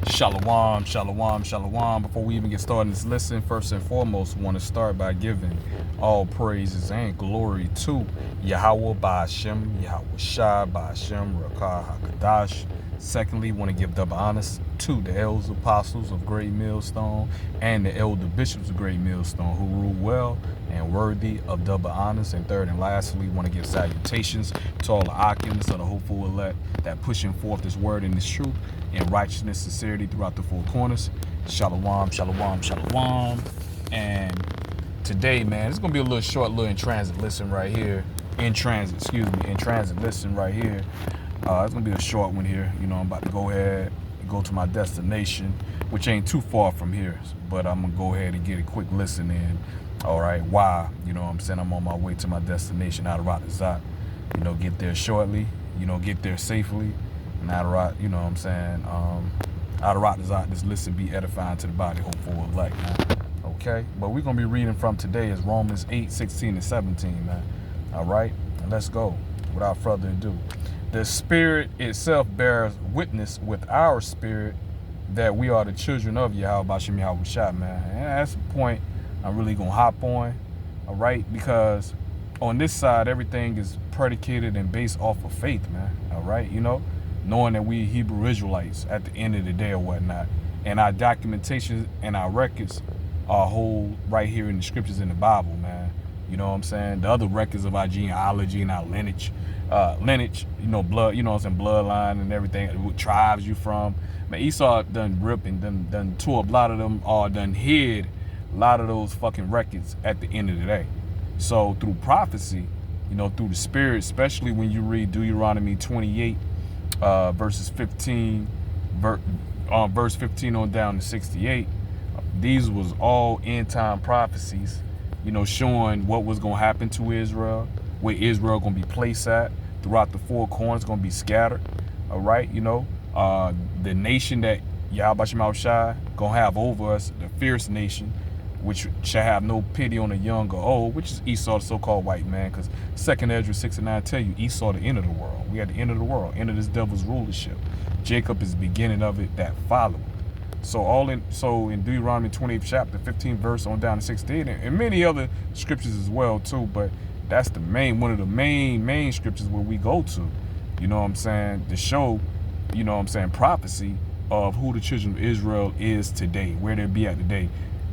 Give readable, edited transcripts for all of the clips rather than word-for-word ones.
Shalom, shalom, shalom. Before we even get started in this lesson, first and foremost, I want to start by giving all praises and glory to Yahawah, bahasham, Yahawashi, bahasham, Rakah, HaKadash. Secondly, I want to give double honors to the Elders Apostles of Great Millstone and the Elder Bishops of Great Millstone who rule well and worthy of double honors. And third and lastly, I want to give salutations to all the occupants of the hopeful elect that pushing forth this word and this truth in righteousness, sincerity throughout the four corners. Shalom, shalom, shalom. And today, man, it's gonna be a little short, little in transit listen right here. In transit listen right here. It's gonna be a short one here. You know, I'm about to go ahead and go to my destination, which ain't too far from here. But I'm gonna go ahead and get a quick listen in. All right, why? You know what I'm saying? I'm on my way to my destination out of Ratazat. You know, get there shortly. You know, get there safely. And out of Rat, you know what I'm saying? Out of Ratazat, this listen be edifying to the body, hopeful elect, man. Okay? But we're gonna be reading from today is Romans 8, 16 and 17, man. All right? And let's go. Without further ado. The Spirit itself bears witness with our spirit that we are the children of Yahawashi, man. And that's the point I'm really going to hop on, all right? Because on this side, everything is predicated and based off of faith, man, all right? You know, knowing that we Hebrew Israelites at the end of the day or whatnot. And our documentation and our records are whole right here in the scriptures in the Bible, man. You know what I'm saying? The other records of our genealogy and our lineage, you know, blood, you know what I'm saying, bloodline and everything, what tribes you from. Man, Esau done ripped and done tore up a lot of them, or done hid a lot of those fucking records at the end of the day. So through prophecy, you know, through the Spirit, especially when you read Deuteronomy 28, verses 15, verse 15 on down to 68, these was all end time prophecies, you know, showing what was going to happen to Israel, where Israel going to be placed at throughout the four corners, going to be scattered. All right, you know, the nation that Yahawashi going to have over us, the fierce nation, which shall have no pity on the young or old, which is Esau, the so-called white man, because 2 Ezra 6 and 9 tell you Esau the end of the world. We at the end of the world, end of this devil's rulership. Jacob is the beginning of it that followed. So in Deuteronomy 28 chapter 15 verse on down to 16 and many other scriptures as well too, but that's the one of the main scriptures where we go to, you know what I'm saying, to show, you know what I'm saying, prophecy of who the children of Israel is today, where they be at today,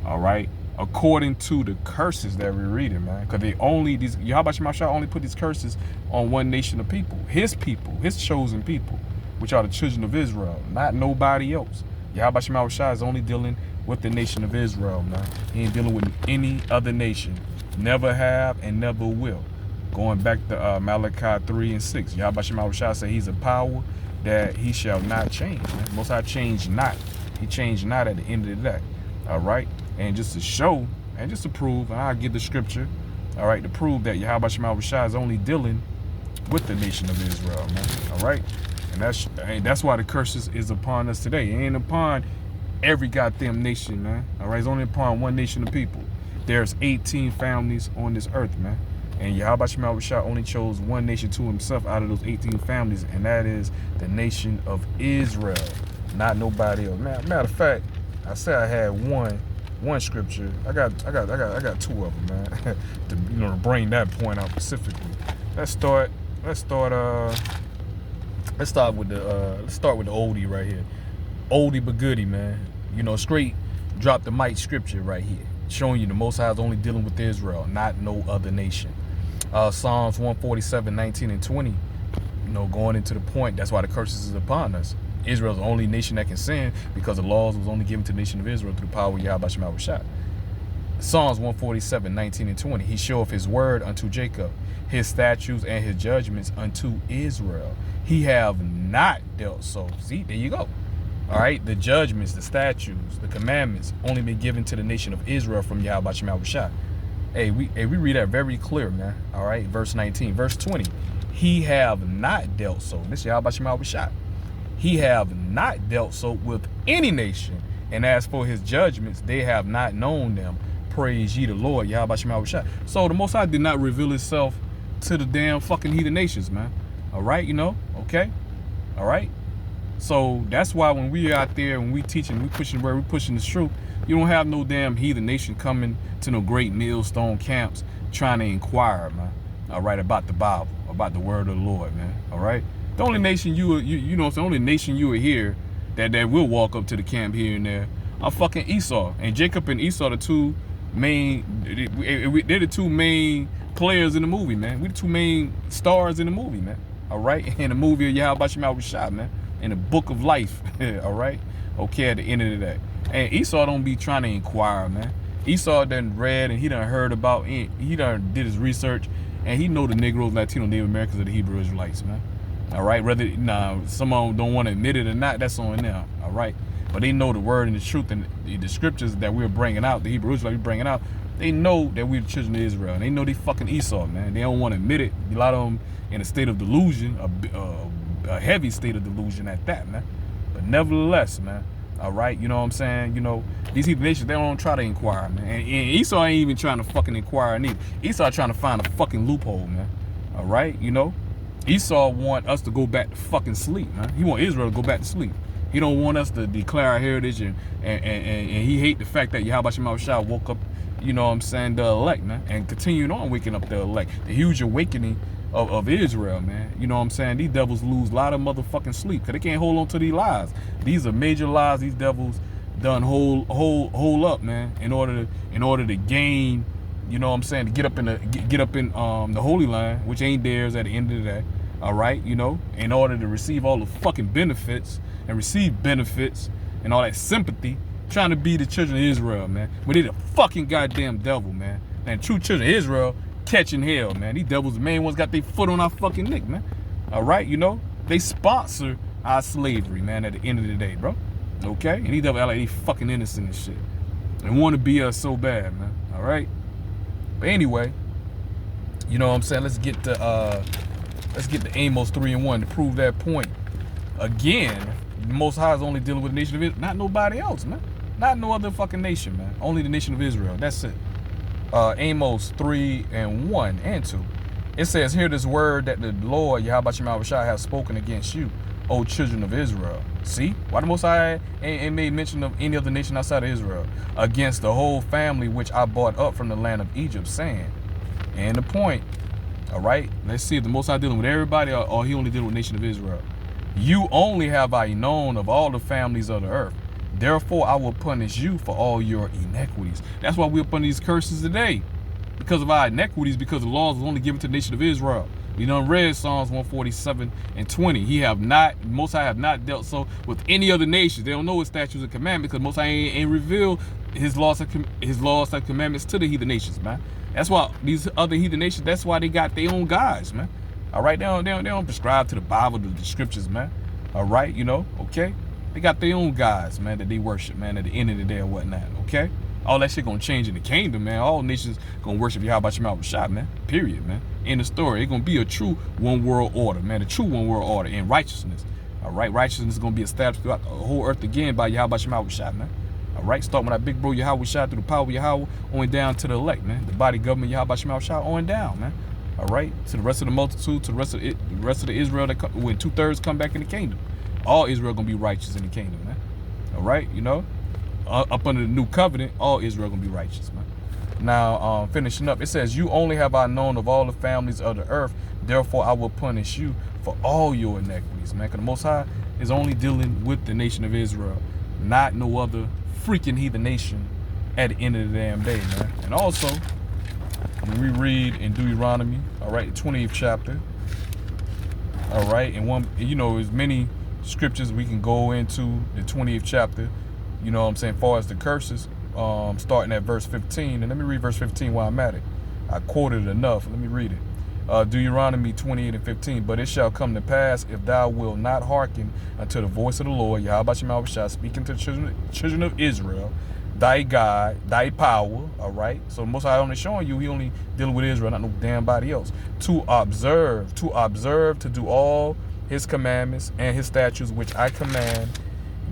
all right, according to the curses that we're reading, man, because Yahawashi only put these curses on one nation of people, his chosen people, which are the children of Israel, not nobody else. Yahawashi is only dealing with the nation of Israel, man. He ain't dealing with any other nation. Never have and never will. Going back to Malachi 3 and 6. Yahawashi said he's a power that he shall not change, man. Most High changed not. He changed not at the end of the day. All right? And just to show and just to prove, and I'll give the scripture, all right, to prove that Yahawashi is only dealing with the nation of Israel, man. All right? And that's why the curses is upon us today. It ain't upon every goddamn nation, man. All right, it's only upon one nation of people. There's 18 families on this earth, man. And Yahawashi only chose one nation to himself out of those 18 families, and that is the nation of Israel, not nobody else. Matter of fact, I said I had one scripture. I got two of them, man. to bring that point out specifically. Let's start with the oldie right here. Oldie but goodie, man. You know, straight drop the mic scripture right here, showing you the Most High is only dealing with Israel, not no other nation. Psalms 147, 19 and 20. You know, going into the point, that's why the curses is upon us. Israel's the only nation that can sin because the laws was only given to the nation of Israel through the power of Yahawashi. Psalms 147, 19 and 20. He showeth his word unto Jacob, his statutes and his judgments unto Israel. He have not dealt so. See, there you go. All right, the judgments, the statutes, the commandments only been given to the nation of Israel from Yahawashi. Hey, we read that very clear, man. All right, verse 19. Verse 20. He have not dealt so. This is Yahawashi. He have not dealt so with any nation. And as for his judgments, they have not known them. Praise ye the Lord, Yahawashi. So the Most High did not reveal himself to the damn fucking heathen nations, man. All right, you know, okay? All right? So that's why when we out there, when we teaching, we pushing the word, we pushing the truth, you don't have no damn heathen nation coming to no great millstone camps trying to inquire, man, all right, about the Bible, about the word of the Lord, man, all right? The only nation you know, it's the only nation you will hear that will walk up to the camp here and there are fucking Esau. And Jacob and Esau, they're the two main players in the movie, man. We the two main stars in the movie, man, all right? In the movie of Yahawashi, man, in the book of life, all right? Okay, at the end of the day. And Esau don't be trying to inquire, man. Esau done read and he done heard about, he done did his research, and he know the Negroes, Latino, Native Americans, are the Hebrew Israelites, man. All right, whether some of them don't want to admit it or not, that's on them, all right? But they know the word and the truth and the scriptures that we're bringing out, the Hebrew Israelites we're bringing out. They know that we're the children of Israel, and they know they fucking Esau, man. They don't want to admit it. A lot of them in a state of delusion, a heavy state of delusion at that, man. But nevertheless, man, all right, you know what I'm saying? You know, these heathen nations, they don't try to inquire, man. And Esau ain't even trying to fucking inquire neither. Esau trying to find a fucking loophole, man. All right, you know? Esau want us to go back to fucking sleep, man. He want Israel to go back to sleep. He don't want us to declare our heritage, and he hate the fact that Yahawashi woke up, you know what I'm saying, the elect, man, and continuing on waking up the elect. The huge awakening of Israel, man. You know what I'm saying? These devils lose a lot of motherfucking sleep because they can't hold on to these lies. These are major lies these devils done hold up, man, in order to gain, you know what I'm saying, to get up in the holy line, which ain't theirs at the end of the day. All right, you know, in order to receive all the fucking benefits and receive benefits and all that sympathy, trying to be the children of Israel, man. But they the fucking goddamn devil, man. And true children of Israel catching hell, man. These devils, the main ones, got their foot on our fucking neck, man. All right, you know, they sponsor our slavery, man, at the end of the day, bro. Okay? And these devils act like they fucking innocent and shit. And want to be us so bad, man. All right? But anyway, you know what I'm saying? Let's get to Amos 3:1 to prove that point. Again, the Most High is only dealing with the nation of Israel, not nobody else, man. Not no other fucking nation, man. Only the nation of Israel. That's it. Amos 3:1 and 2. It says, "Hear this word that the Lord Yahawashi has spoken against you, O children of Israel." See? Why the Most High ain't made mention of any other nation outside of Israel? "Against the whole family which I brought up from the land of Egypt, saying," and the point. All right, let's see if the Most High dealing with everybody, or he only dealing with the nation of Israel. "You only have I known of all the families of the earth. Therefore, I will punish you for all your iniquities." That's why we're upon these curses today, because of our iniquities, because the laws was only given to the nation of Israel. We done read Psalms 147:20. Most High have not dealt so with any other nations. They don't know his statutes and commandments because Most High ain't revealed his laws and commandments to the heathen nations, man. That's why these other heathen nations, that's why they got their own gods, man. All right, they don't prescribe to the Bible, to the scriptures, man. All right, you know, okay? They got their own gods, man, that they worship, man, at the end of the day or whatnot, okay? All that shit gonna change in the kingdom, man. All nations gonna worship Yahawashi, man. Period, man. End of story. It's gonna be a true one world order, man. A true one world order in righteousness. All right, righteousness is gonna be established throughout the whole earth again by Yahawashi, man. All right, starting with our big bro Yahawah through the power of Yahawah on down to the elect, man. The body government Yahawashi on down, man. All right, to the rest of the multitude, to the rest of the Israel that when 2/3 come back in the kingdom. All Israel gonna be righteous in the kingdom, man. All right, you know, up under the new covenant, all Israel gonna be righteous, man. Now, finishing up, it says, "You only have I known of all the families of the earth. Therefore, I will punish you for all your iniquities," man. Because the Most High is only dealing with the nation of Israel, not no other freaking heathen nation at the end of the damn day, man. And also, when we read in Deuteronomy, all right, the 20th chapter, all right, and one, you know, as many scriptures we can go into the 20th chapter, you know what I'm saying, as far as the curses, starting at verse 15. And let me read verse 15 while I'm at it. I quoted it enough. Let me read it. Deuteronomy 28:15. "But it shall come to pass, if thou wilt not hearken unto the voice of the Lord, Yahawashi, speaking to the children of Israel, thy God, thy power," all right? So Most High only showing you, he only dealing with Israel, not no damn body else. To observe, to do all his commandments and his statutes, which I command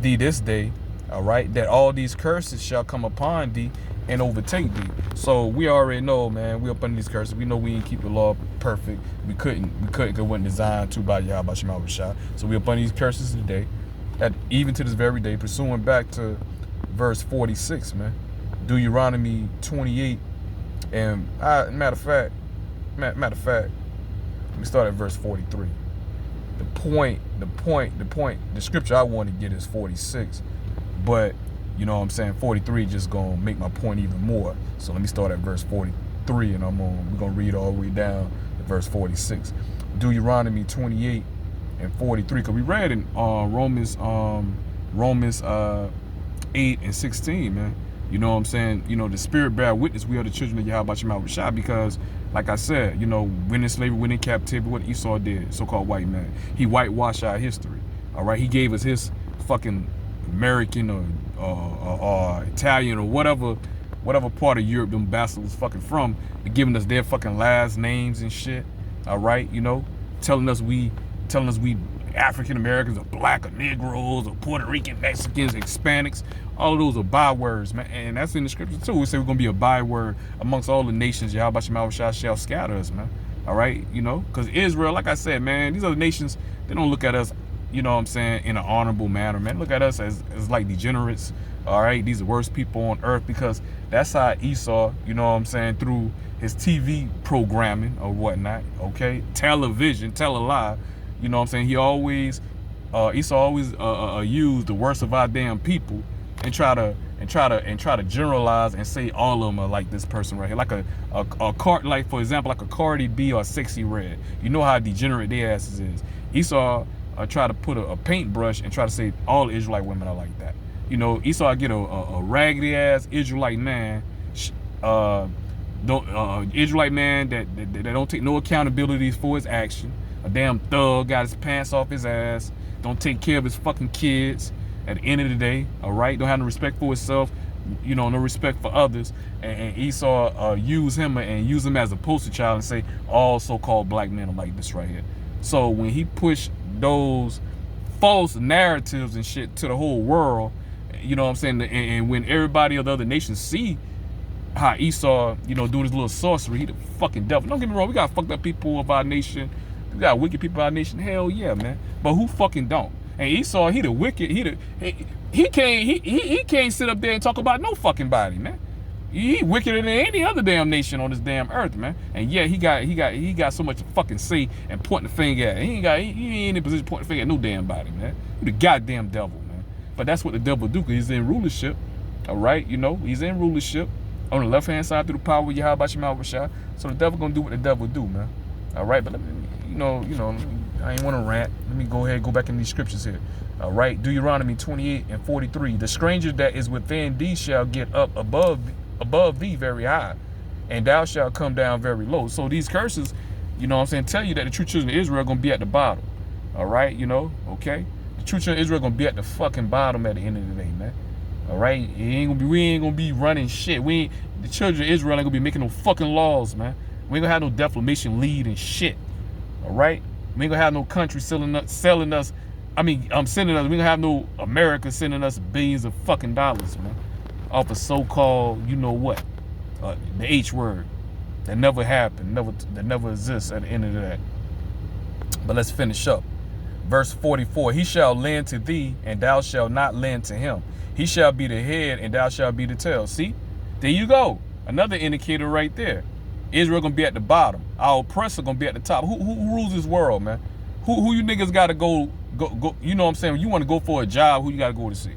thee this day, all right, that all these curses shall come upon thee and overtake thee. So we already know, man, we up under these curses. We know we ain't keep the law perfect. We couldn't, because it wasn't designed to by Yahawashi. So we up under these curses today. even to this very day, pursuing back to verse 46, man. Deuteronomy 28, and matter of fact, let me start at verse 43. The scripture I want to get is 46, but you know what I'm saying, 43 just gonna make my point even more. So let me start at verse 43, and we're gonna read all the way down to verse 46. Deuteronomy 28 and 43, because we read in Romans 8 and 16, man. You know what I'm saying? You know, the Spirit bear witness we are the children of Yahawashi, because, like I said, you know, when in slavery, when in captivity, what Esau did, so-called white man, he whitewashed our history. All right, he gave us his fucking American or Italian or whatever part of Europe them bastards was fucking from, giving us their fucking last names and shit. All right, you know, telling us we African Americans or black or Negroes or Puerto Rican, Mexicans, Hispanics. All of those are bywords, man, and that's in the scripture too. We say we're gonna be a byword amongst all the nations. Yahawashi shall scatter us, man. All right, you know, because Israel, like I said, man, these other nations, they don't look at us, you know what I'm saying, in an honorable manner, man. Look at us as like degenerates. All right, these are the worst people on earth, because that's how Esau, you know what I'm saying, through his TV programming or whatnot, okay, television, tell a lie, you know what I'm saying. Esau always use the worst of our damn people and try to generalize and say all of them are like this person right here, like like for example, like a Cardi B or Sexy Red. You know how degenerate their asses is. Esau try to put a paintbrush and try to say all Israelite women are like that. You know, Esau get a raggedy ass Israelite man, Israelite man that don't take no accountability for his action. A damn thug, got his pants off his ass, don't take care of his fucking kids. At the end of the day, all right, don't have no respect for himself, you know, no respect for others, and Esau use him as a poster child and say all so-called black men are like this right here. So when he pushed those false narratives and shit to the whole world, you know what I'm saying, and when everybody of the other nations see how Esau, you know, doing his little sorcery, he the fucking devil. Don't get me wrong, we got fucked up people of our nation, we got wicked people of our nation, hell yeah, man, but who fucking don't? And Esau, he the wicked, he can't sit up there and talk about no fucking body, man. He wickeder than any other damn nation on this damn earth, man. And yeah, he got so much to fucking say and point the finger at. He ain't in a position to point the finger at no damn body, man. He the goddamn devil, man. But that's what the devil do, because he's in rulership. All right, you know, he's in rulership on the left hand side through the power of Yahawashi. So the devil gonna do what the devil do, man. All right, but let me, you know, I ain't want to rant. Let me go ahead and go back in these scriptures here. All right, Deuteronomy 28 and 43. The stranger that is within thee shall get up above thee very high, and thou shalt come down very low. So these curses, you know what I'm saying, tell you that the true children of Israel are going to be at the bottom. All right, you know, okay? The true children of Israel are going to be at the fucking bottom at the end of the day, man. All right? We ain't going to be running shit. The children of Israel ain't going to be making no fucking laws, man. We ain't going to have no defamation lead and shit. All right? We ain't gonna have no country sending us. We ain't gonna have no America sending us billions of fucking dollars, man, off of so-called, you know what, the H word that never happened, that never exists at the end of that. But let's finish up. Verse 44, he shall lend to thee, and thou shalt not lend to him. He shall be the head, and thou shalt be the tail. See, there you go. Another indicator right there. Israel gonna be at the bottom. Our oppressor gonna be at the top. Who rules this world, man? Who you niggas gotta go? You know what I'm saying? When you want to go for a job, who you gotta go to see?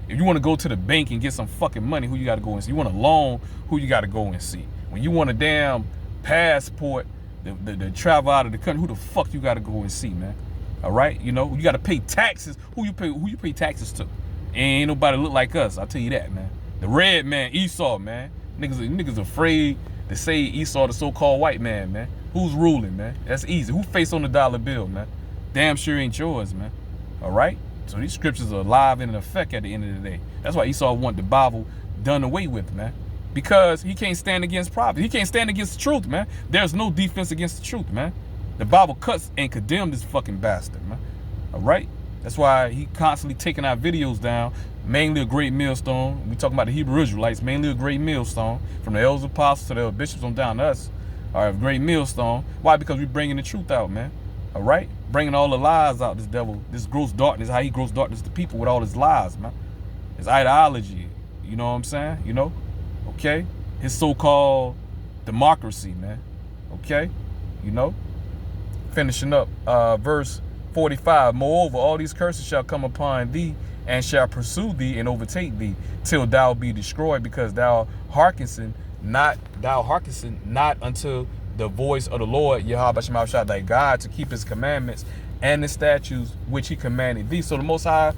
If you want to go to the bank and get some fucking money, who you gotta go and see? You want a loan, who you gotta go and see? When you want a damn passport to travel out of the country, who the fuck you gotta go and see, man? All right, you know, you gotta pay taxes. Who you pay taxes to? Ain't nobody look like us. I'll tell you that, man. The red man, Esau, man. Niggas afraid to say Esau, the so-called white man, man. Who's ruling, man? That's easy. Who face on the dollar bill, man? Damn sure ain't yours, man. All right? So these scriptures are alive and in effect at the end of the day. That's why Esau want the Bible done away with, man. Because he can't stand against prophet. He can't stand against the truth, man. There's no defense against the truth, man. The Bible cuts and condemns this fucking bastard, man. All right? That's why he constantly taking our videos down. Mainly a great millstone. We talking about the Hebrew Israelites. Mainly a great millstone. From the Elders Apostles to the bishops on down to us. All right, great millstone. Why? Because we bringing the truth out, man. All right? bringing all the lies out, this devil, this gross darkness, how he gross darkness to people with all his lies, man. His ideology, you know what I'm saying? You know? Okay? His so-called democracy, man. Okay? You know? Finishing up, verse 45. Moreover, all these curses shall come upon thee, and shall pursue thee and overtake thee, till thou be destroyed, because thou hearkenest not unto the voice of the Lord, Yahawah, thy God, to keep his commandments and the statutes which he commanded thee. So the Most High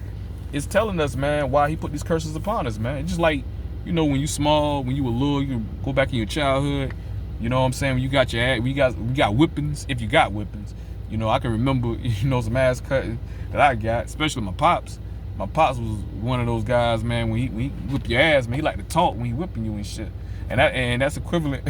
is telling us, man, why he put these curses upon us, man. It's just like, you know, when you small, when you were little, you can go back in your childhood, you know what I'm saying, when you got your, we got whippings, if you got whippings. You know, I can remember, you know, some ass cutting that I got, especially my pops. My pops was one of those guys, man, when he whip your ass, man, he like to talk when he whipping you and shit. And that's equivalent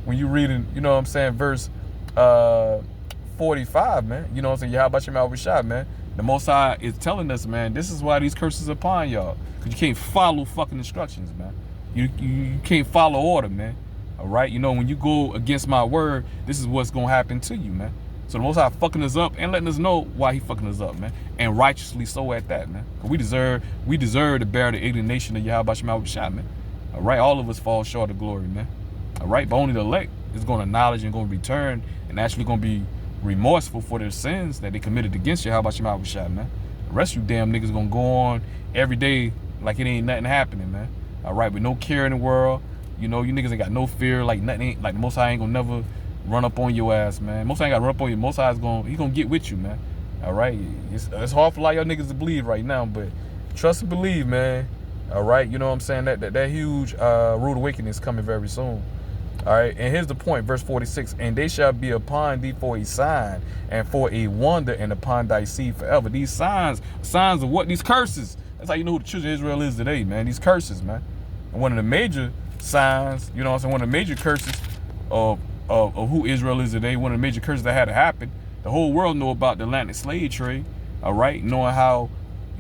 when you reading, you know what I'm saying, verse 45, man. You know what I'm saying? Yahawah, man. The Most High is telling us, man, this is why these curses are upon y'all. Because you can't follow fucking instructions, man. You can't follow order, man. All right? You know, when you go against my word, this is what's going to happen to you, man. So the Most High fucking us up and letting us know why he fucking us up, man. And righteously so at that, man. Because we deserve to bear the indignation of Yahawah, man. All right? All of us fall short of glory, man. All right? But only the elect is going to acknowledge and going to return and actually going to be remorseful for their sins that they committed against Yahawah, man. The rest of you damn niggas going to go on every day like it ain't nothing happening, man. All right? With no care in the world. You know, you niggas ain't got no fear, like nothing ain't, like the Most High ain't gonna never run up on your ass, man. Most High ain't gotta run up on you. Most High he gonna get with you, man. All right? It's hard for a lot of y'all niggas to believe right now, but trust and believe, man. All right? You know what I'm saying? That huge rude awakening is coming very soon. All right? And here's the point, verse 46. And they shall be upon thee for a sign and for a wonder, and upon thy seed forever. These signs of what? These curses. That's how you know who the children of Israel is today, man. These curses, man. And one of the major signs, you know what I'm saying, one of the major curses of who Israel is today, one of the major curses that had to happen. The whole world know about the Atlantic slave trade, all right? Knowing how,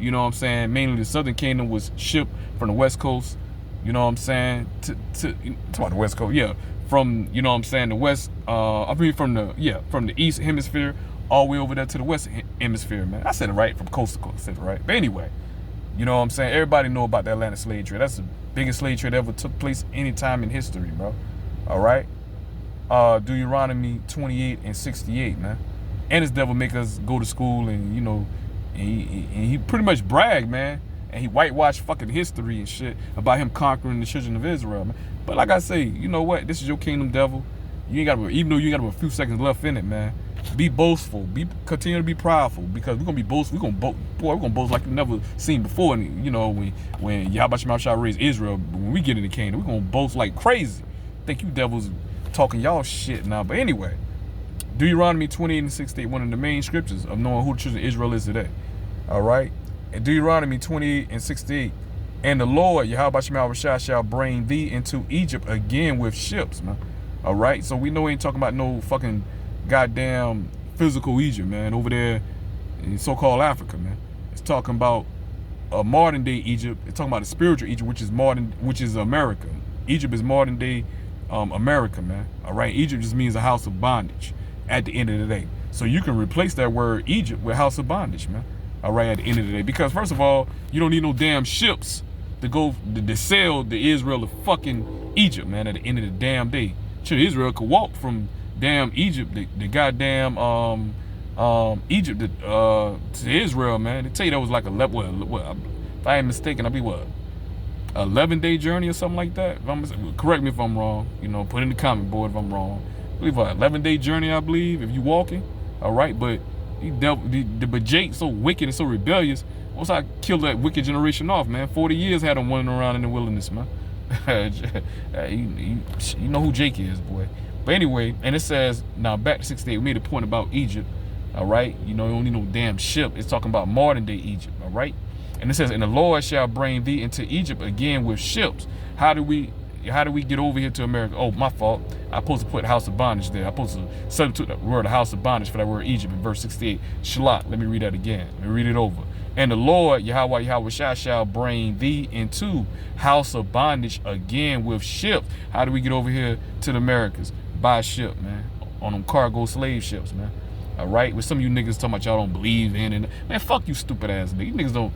you know what I'm saying, mainly the Southern Kingdom was shipped from the West Coast, you know what I'm saying, to about the West Coast, yeah, from, you know what I'm saying, the West, from the East Hemisphere all the way over there to the West Hemisphere, man. I said it right, from coast to coast, I said it right. But anyway, you know what I'm saying, everybody know about the Atlantic slave trade. That's the biggest slave trade ever took place any time in history, bro. All right? Deuteronomy 28 and 68, man. And this devil make us go to school and, you know, and he pretty much bragged, man. And he whitewashed fucking history and shit about him conquering the children of Israel, man. But like I say, you know what? This is your kingdom, devil. You ain't got to, even though you got a few seconds left in it, man. Be boastful. Continue to be proudful, because we're gonna be boastful. We're gonna boast like you've never seen before. And you know, when Yahawah raised Israel, when we get in the kingdom, we're gonna boast like crazy. Think you devils talking y'all shit now. But anyway, Deuteronomy 28 and 68, one of the main scriptures of knowing who the children of Israel is today. All right, and Deuteronomy 28 and 68, and the Lord Yahawah shall bring thee into Egypt again with ships, man. All right, so we know we ain't talking about no fucking goddamn physical Egypt, man, over there in so-called Africa, man. It's talking about a modern day Egypt. It's talking about a spiritual Egypt, which is America. Egypt is modern day America, man. All right, Egypt just means a house of bondage at the end of the day. So you can replace that word Egypt with house of bondage, man. All right, at the end of the day, because first of all, you don't need no damn ships to go to sail the Israel to fucking Egypt, man. At the end of the damn day, Israel could walk from damn Egypt, the goddamn Egypt to Israel, man. They tell you that was like if I ain't mistaken, I'll be 11-day journey or something like that. Correct me if I'm wrong. You know, put in the comment board if I'm wrong. I believe 11-day journey, I believe, if you walking. All right, but but Jake so wicked and so rebellious. Once I killed that wicked generation off, man, 40 years had him wandering around in the wilderness, man. You know who Jake is, boy. But anyway, and it says, now back to 68, we made a point about Egypt, all right? You know, you don't need no damn ship. It's talking about modern day Egypt, all right? And it says, and the Lord shall bring thee into Egypt again with ships. How do we get over here to America? Oh, my fault. I'm supposed to put house of bondage there. I'm supposed to substitute the word house of bondage for that word Egypt in verse 68. Shalak, let me read that again. Let me read it over. And the Lord, Yahawah shall bring thee into house of bondage again with ships. How do we get over here to the Americas? By ship, man. On them cargo slave ships, man. All right, with some of you niggas talking about y'all don't believe in, and man, fuck you, stupid ass niggas. You niggas don't.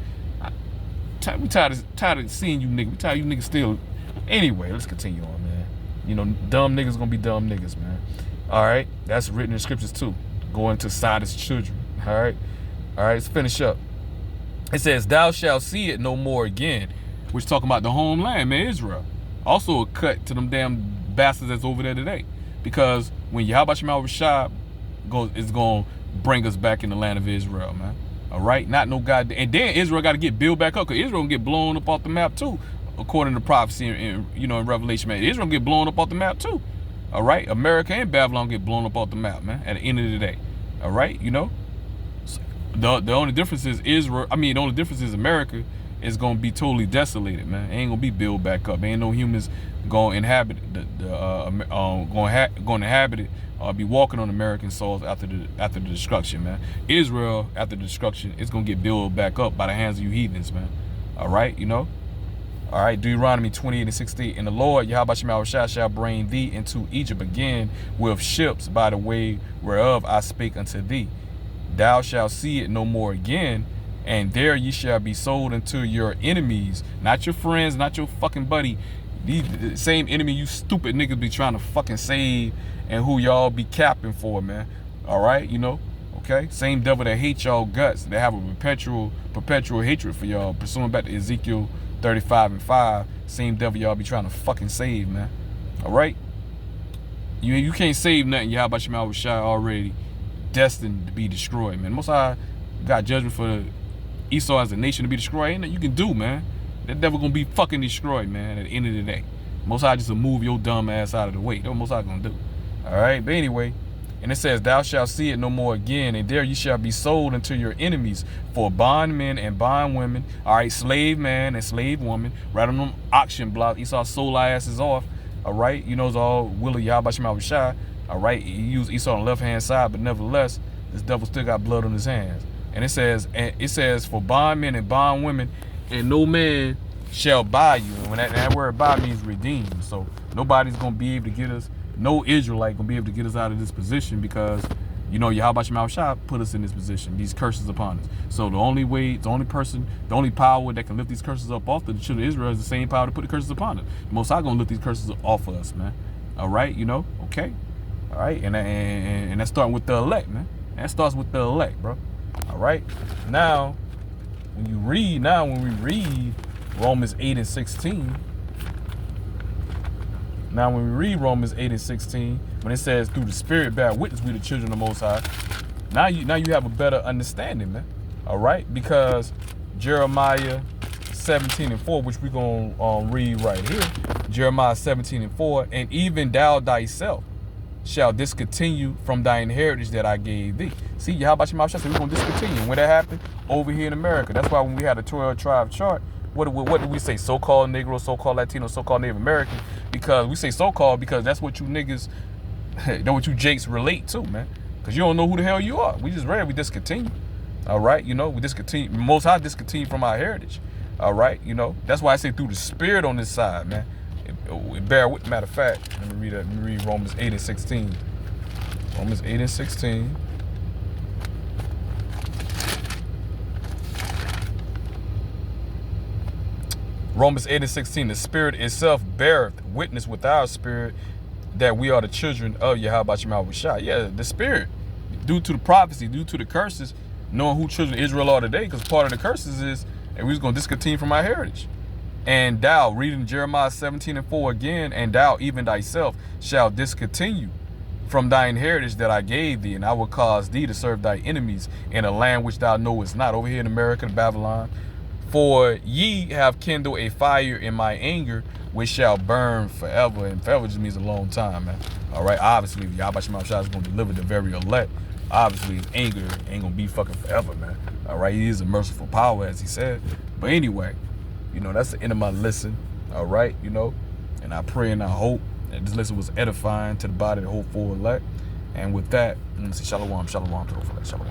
We tired of seeing you niggas. We tired of you niggas still. Anyway, let's continue on, man. You know, dumb niggas gonna be dumb niggas, man. All right, that's written in scriptures too. Going to Sodom's children. All right, let's finish up. It says, "Thou shalt see it no more again," which talking about the homeland, man, Israel. Also a cut to them damn bastards that's over there today, because when Yahawashi goes, it's gonna bring us back in the land of Israel, man. All right, not no goddamn. And then Israel got to get built back up, because Israel gonna get blown up off the map too, according to prophecy in Revelation, man. Israel gonna get blown up off the map too. All right, America and Babylon get blown up off the map, man. At the end of the day, all right, the only difference is the only difference is America is gonna be totally desolated, man. It ain't gonna be built back up. Ain't no humans gonna inhabit gonna inhabit it or be walking on American soil after the destruction, man. Israel, after the destruction, is gonna get built back up by the hands of you heathens, man. All right, All right, Deuteronomy 28:16. "And the Lord Yahawashi shall bring thee into Egypt again with ships by the way whereof I spake unto thee. Thou shalt see it no more again, and there ye shall be sold unto your enemies," not your friends, not your fucking buddy. The same enemy you stupid niggas be trying to fucking save, and who y'all be capping for, man. All right, okay? Same devil that hates y'all guts. They have a perpetual hatred for y'all. Pursuing back to Ezekiel 35:5. Same devil y'all be trying to fucking save, man. All right? You can't save nothing. Yahawashi already destined to be destroyed, man. Most High got judgment for Esau as a nation to be destroyed. Ain't nothing you can do, man. That devil gonna be fucking destroyed, man, at the end of the day. Most High just to move your dumb ass out of the way. That's what Most High gonna do. All right, but anyway, and it says, "Thou shalt see it no more again, and there you shall be sold unto your enemies for bondmen and bondwomen." All right, slave man and slave woman, right on them auction block. Esau sold our asses off. All right, it's all will of Yahawashi. All right, he used Esau on the left-hand side, but nevertheless, this devil still got blood on his hands. And it says, "For bondmen and bondwomen, and no man shall buy you." And when that word "buy" means redeem. So nobody's gonna be able to get us. No Israelite gonna be able to get us out of this position, because Yahawashi put us in this position. These curses upon us. So the only power that can lift these curses up off the children of Israel is the same power to put the curses upon us. The Most High gonna lift these curses off of us, man. All right, okay. All right, and that's starting with the elect, man. That starts with the elect, bro. All right. Now, when we read Romans 8:16. Now, when we read Romans 8:16, when it says, "Through the Spirit bear witness we the children of the Most High," now you have a better understanding, man. All right, because Jeremiah 17:4, which we're gonna read right here, Jeremiah 17:4, "And even thou thyself shall discontinue from thine heritage that I gave thee." See, Yahawashi said we're gonna discontinue. When that happened over here in America, that's why when we had a 12-tribe chart, what do we say? So-called Negro, so-called Latino, so-called Native American. Because we say so-called because that's what you niggas, that's what you jakes relate to, man. Because you don't know who the hell you are. We just read, we discontinue. All right, we discontinue. Most High discontinue from our heritage. All right, that's why I say through the Spirit on this side, man. Bear with. Matter of fact, let me read Romans 8:16. Romans 8:16. Romans 8:16. "The Spirit itself beareth witness with our spirit that we are the children of Yahawashi." Yeah, the Spirit, due to the prophecy, due to the curses, knowing who children of Israel are today, because part of the curses is, and we was going to discontinue from our heritage. "And thou," reading Jeremiah 17:4 again, "and thou even thyself shall discontinue from thine heritage that I gave thee, and I will cause thee to serve thy enemies in a land which thou knowest not." Over here in America, Babylon. "For ye have kindled a fire in my anger, which shall burn forever." And forever just means a long time, man. All right, obviously, if Yahawashi is going to deliver the very elect, obviously his anger ain't going to be fucking forever, man. All right, he is a merciful power, as he said. But anyway, that's the end of my lesson. All right, and I pray and I hope that this lesson was edifying to the body of the hopeful elect. And with that, I'm going to say shalom, shalom, shalom.